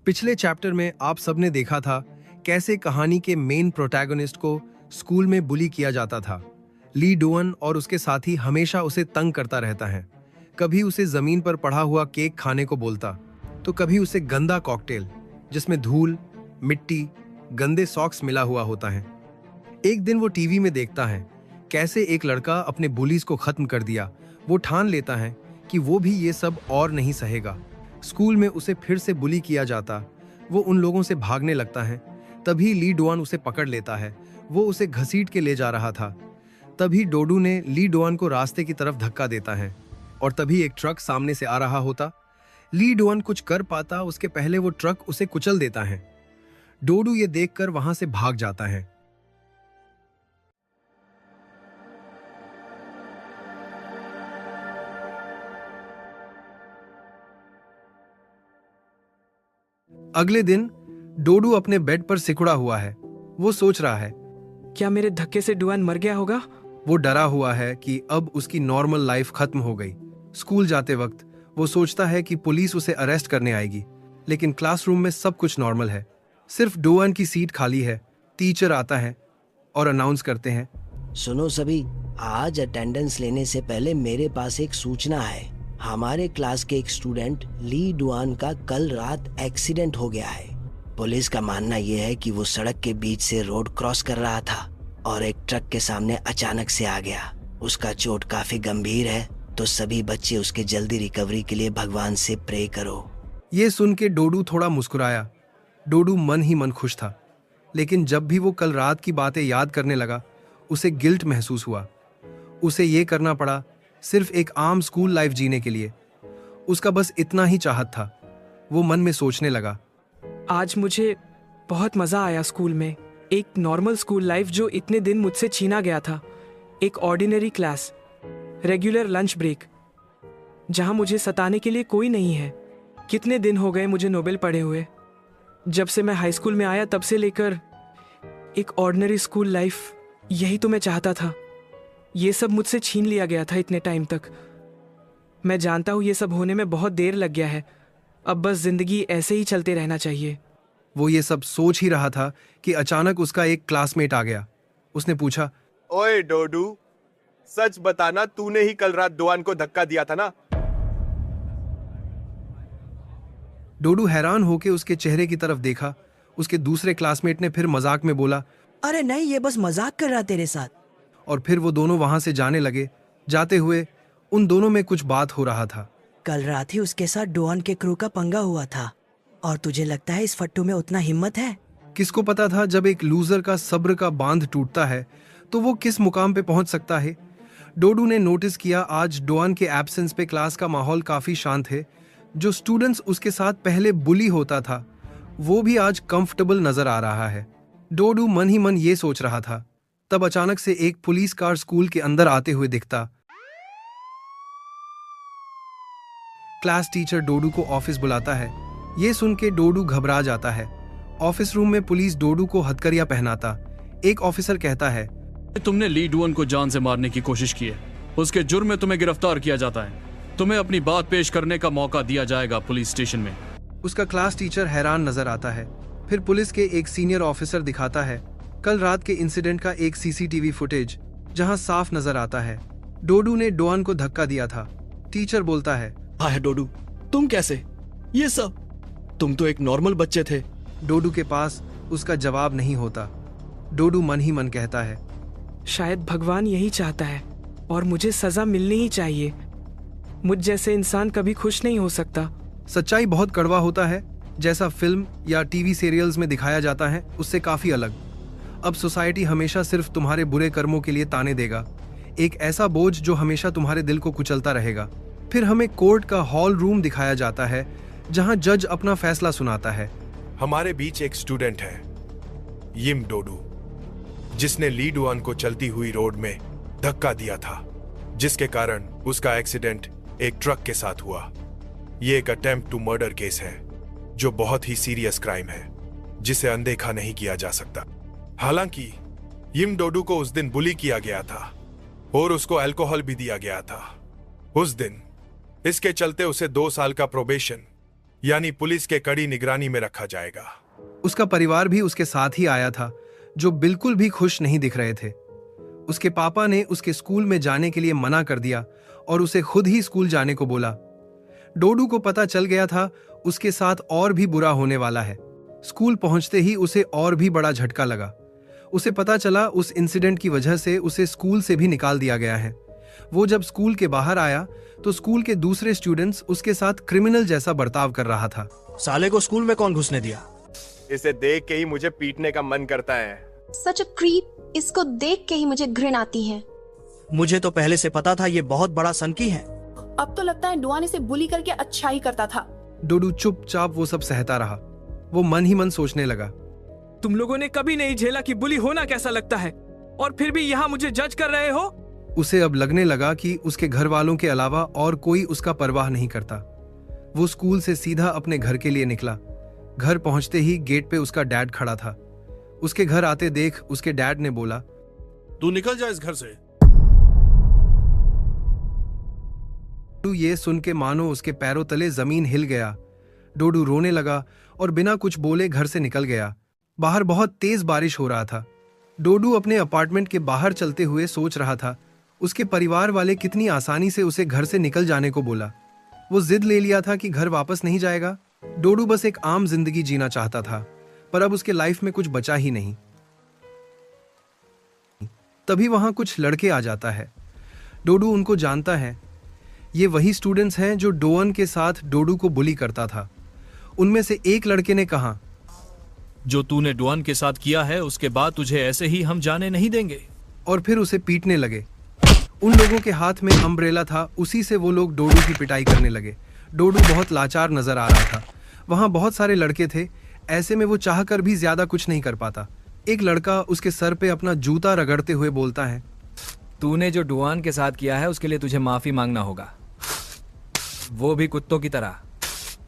पिछले चैप्टर में आप सबने देखा था कैसे कहानी के मेन प्रोटैगनिस्ट को स्कूल में बुली किया जाता था। ली डोअन और उसके साथी हमेशा उसे तंग करता रहता है। कभी उसे जमीन पर पड़ा हुआ केक खाने को बोलता, तो कभी उसे गंदा कॉकटेल जिसमें धूल, मिट्टी, गंदे सॉक्स मिला हुआ होता है। एक दिन वो टीवी में देखता है कैसे एक लड़का अपने बुलीज को खत्म कर दिया। वो ठान लेता है कि वो भी ये सब और नहीं सहेगा। स्कूल में उसे फिर से बुली किया जाता। वो उन लोगों से भागने लगता है। तभी ली डोअन उसे पकड़ लेता है। वो उसे घसीट के ले जा रहा था। तभी डोडू ने ली डोअन को रास्ते की तरफ धक्का देता है और तभी एक ट्रक सामने से आ रहा होता। ली डोअन कुछ कर पाता उसके पहले वो ट्रक उसे कुचल देता है। डोडू ये देखकर वहां से भाग जाता है। अगले दिन डोडू अपने बेड पर सिकुड़ा हुआ है। वो सोच रहा है, क्या मेरे धक्के से डुआन मर गया होगा? वो डरा हुआ है कि अब उसकी नॉर्मल लाइफ खत्म हो गई। स्कूल जाते वक्त वो सोचता है कि पुलिस उसे अरेस्ट करने आएगी, लेकिन क्लासरूम में सब कुछ नॉर्मल है। सिर्फ डोअन की सीट खाली है। टीचर आता है और अनाउंस करते हैं, सुनो सभी, आज अटेंडेंस लेने से पहले मेरे पास एक सूचना है। हमारे क्लास के एक स्टूडेंट ली डुआन का कल रात एक्सीडेंट हो गया है। पुलिस का मानना यह है कि वो सड़क के बीच से रोड क्रॉस कर रहा था और एक ट्रक के सामने अचानक से आ गया। उसका चोट काफी गंभीर है, तो सभी बच्चे उसके जल्दी रिकवरी के लिए भगवान से प्रे करो। ये सुन के डोडू थोड़ा मुस्कुराया। डोडू मन ही मन खुश था, लेकिन जब भी वो कल रात की बातें याद करने लगा, उसे गिल्ट महसूस हुआ। उसे ये करना पड़ा सिर्फ एक आम स्कूल लाइफ जीने के लिए। उसका बस इतना ही चाहत था। वो मन में सोचने लगा, आज मुझे बहुत मजा आया स्कूल में। एक नॉर्मल स्कूल लाइफ जो इतने दिन मुझसे छीना गया था। एक ordinary class, regular lunch break, जहां मुझे सताने के लिए कोई नहीं है। कितने दिन हो गए मुझे नोबेल पढ़े हुए। जब से मैं हाई स्कूल में आया तब से लेकर एक ऑर्डिनरी स्कूल लाइफ, यही तो मैं चाहता था। ये सब मुझसे छीन लिया गया था इतने टाइम तक। मैं जानता हूं ये सब होने में बहुत देर लग गया है। अब बस जिंदगी ऐसे ही चलते रहना चाहिए। वो ये सब सोच ही रहा था कि अचानक उसका एक क्लासमेट आ गया। उसने पूछा, ओए डोडू, सच बताना, तूने ही कल रात डोअन को धक्का दिया था ना? डोडू हैरान होकर उसके चेहरे की तरफ देखा। उसके दूसरे क्लासमेट ने फिर मजाक में बोला, अरे नहीं, ये बस मजाक कर रहा तेरे साथ। और फिर वो दोनों वहां से जाने लगे। जाते हुए उन दोनों में कुछ बात हो रहा था। कल रात ही उसके साथ डोअन के क्रू का पंगा हुआ था, और तुझे लगता है इस फट्टू में उतना हिम्मत है? किसको पता था जब एक लूजर का सब्र का बांध टूटता है तो वो किस मुकाम पे पहुंच सकता है। डोडू ने नोटिस किया आज डोअन के एब्सेंस पे क्लास का माहौल काफी शांत है। जो स्टूडेंट्स उसके साथ पहले बुली होता था वो भी आज कंफर्टेबल नजर आ रहा है। डोडू मन ही मन ये सोच रहा था। तब अचानक से एक पुलिस कार स्कूल के अंदर आते हुए दिखता। क्लास टीचर डोडू को ऑफिस बुलाता है। ये सुन के डोडू घबरा जाता है। ऑफिस रूम में पुलिस डोडू को हथकड़ियां पहनाता। एक ऑफिसर कहता है, तुमने ली डुअन को जान से मारने की कोशिश की है। उसके जुर्म में तुम्हें गिरफ्तार किया जाता है। तुम्हें अपनी बात पेश करने का मौका दिया जाएगा पुलिस स्टेशन में। उसका क्लास टीचर हैरान नजर आता है। फिर पुलिस के एक सीनियर ऑफिसर दिखाता है कल रात के इंसिडेंट का एक सीसीटीवी फुटेज, जहां साफ नजर आता है डोडू ने डोअन को धक्का दिया था। टीचर बोलता है, हाय डोडू, तुम कैसे? ये सब? तुम तो एक नॉर्मल बच्चे थे। डोडू के पास उसका जवाब नहीं होता। डोडू मन ही मन कहता है, शायद भगवान यही चाहता है और मुझे सजा मिलनी ही चाहिए। मुझ जैसे इंसान कभी खुश नहीं हो सकता। सच्चाई बहुत कड़वा होता है, जैसा फिल्म या टीवी सीरियल्स में दिखाया जाता है उससे काफी अलग। अब सोसाइटी हमेशा सिर्फ तुम्हारे बुरे कर्मों के लिए ताने देगा, एक ऐसा बोझ जो हमेशा तुम्हारे दिल को कुचलता रहेगा। फिर हमें कोर्ट का हॉल रूम दिखाया जाता है जहां जज अपना फैसला सुनाता है। हमारे बीच एक स्टूडेंट है, यिम डोडू, जिसने ली डुअन को चलती हुई रोड में धक्का दिया था, जिसके कारण उसका एक्सीडेंट एक ट्रक के साथ हुआ। ये एक अटेम्प्ट टू मर्डर केस है जो बहुत ही सीरियस क्राइम है जिसे अनदेखा नहीं किया जा सकता। हालांकि यिम डोडू को उस दिन बुली किया गया था और उसको अल्कोहल भी दिया गया था। उस दिन इसके चलते उसे 2 साल का प्रोबेशन यानी पुलिस के कड़ी निगरानी में रखा जाएगा। उसका परिवार भी उसके साथ ही आया था, जो बिल्कुल भी खुश नहीं दिख रहे थे। उसके पापा ने उसके स्कूल में जाने के लिए मना कर दिया और उसे खुद ही स्कूल जाने को बोला। डोडू को पता चल गया था उसके साथ और भी बुरा होने वाला है। स्कूल पहुंचते ही उसे और भी बड़ा झटका लगा। उसे पता चला उस इंसिडेंट की वजह से उसे स्कूल से भी निकाल दिया गया है। वो जब स्कूल के बाहर आया तो स्कूल के दूसरे स्टूडेंट्स उसके साथ क्रिमिनल जैसा बर्ताव कर रहा था। साले को स्कूल में कौन घुसने दिया? इसे देख के ही मुझे पीटने का मन करता है। सच अ क्रीप, इसको देख के ही मुझे घृण आती है। मुझे तो पहले से पता था ये बहुत बड़ा सनकी है। अब तो लगता है डुआन इसे बुली करके अच्छा ही करता था। डोडू चुपचाप वो सब सहता रहा। वो मन ही मन सोचने लगा, तुम लोगों ने कभी नहीं झेला कि बुली होना कैसा लगता है, और फिर भी यहाँ मुझे जज कर रहे हो। उसे अब लगने लगा कि उसके घर वालों के अलावा और कोई उसका परवाह नहीं करता। वो स्कूल से सीधा अपने घर के लिए निकला। घर पहुंचते ही गेट पे उसका डैड खड़ा था। उसके घर आते देख उसके डैड ने बोला, तू निकल जा इस घर से। डोडू ये सुन के मानो उसके पैरों तले जमीन हिल गया। डोडू रोने लगा और बिना कुछ बोले घर से निकल गया। बाहर बहुत तेज बारिश हो रहा था। डोडू अपने अपार्टमेंट के बाहर चलते हुए सोच रहा था उसके परिवार वाले कितनी आसानी से उसे घर से निकल जाने को बोला। वो जिद ले लिया था कि घर वापस नहीं जाएगा। डोडू बस एक आम जिंदगी जीना चाहता था, पर अब उसके लाइफ में कुछ बचा ही नहीं। तभी वहां कुछ लड़के आ जाता है। डोडू उनको जानता है। ये वही स्टूडेंट्स हैं जो डोअन के साथ डोडू को बुली करता था। उनमें से एक लड़के ने कहा, जो तूने डुआन के साथ किया है उसके बाद तुझे ऐसे ही हम जाने नहीं देंगे। और फिर उसे पीटने लगे। उन लोगों के हाथ में अम्ब्रेला था, उसी से वो लोग डोडू की पिटाई करने लगे। डोडू बहुत लाचार नजर आ रहा था। वहां बहुत सारे लड़के थे, ऐसे में वो चाहकर भी ज्यादा कुछ नहीं कर पाता। एक लड़का उसके सर पे अपना जूता रगड़ते हुए बोलता है, तूने जो डुआन के साथ किया है उसके लिए तुझे माफी मांगना होगा, वो भी कुत्तों की तरह।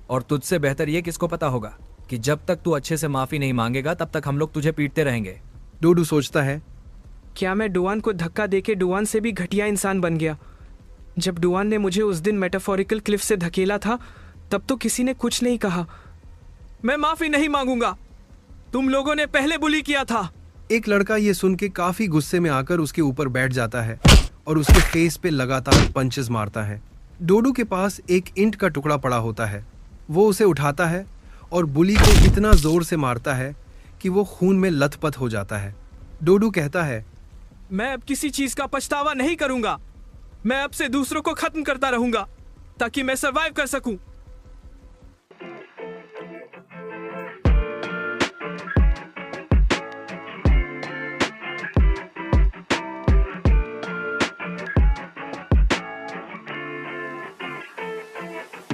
और तुझसे बेहतर ये किसको पता होगा कि जब तक तू अच्छे से माफी नहीं मांगेगा तब तक हम लोग तुझे पीटते रहेंगे। डोडू सोचता है, क्या मैं डुआन को धक्का देके डुआन से भी घटिया इंसान बन गया? जब डुआन ने मुझे उस दिन मेटाफोरिकल क्लिफ से धकेला था तब तो किसी ने कुछ नहीं कहा। मैं माफी नहीं मांगूंगा, तुम लोगों ने पहले बुली किया था। एक लड़का ये सुन के काफी गुस्से में आकर उसके ऊपर बैठ जाता है और उसके फेस पे लगातार पंचेस मारता है। डोडू के पास एक ईंट का टुकड़ा पड़ा होता है। वो उसे उठाता है और बुली को इतना जोर से मारता है कि वो खून में लथपथ हो जाता है। डोडू कहता है, मैं अब किसी चीज का पछतावा नहीं करूंगा। मैं अब से दूसरों को खत्म करता रहूंगा ताकि मैं सरवाइव कर सकूं।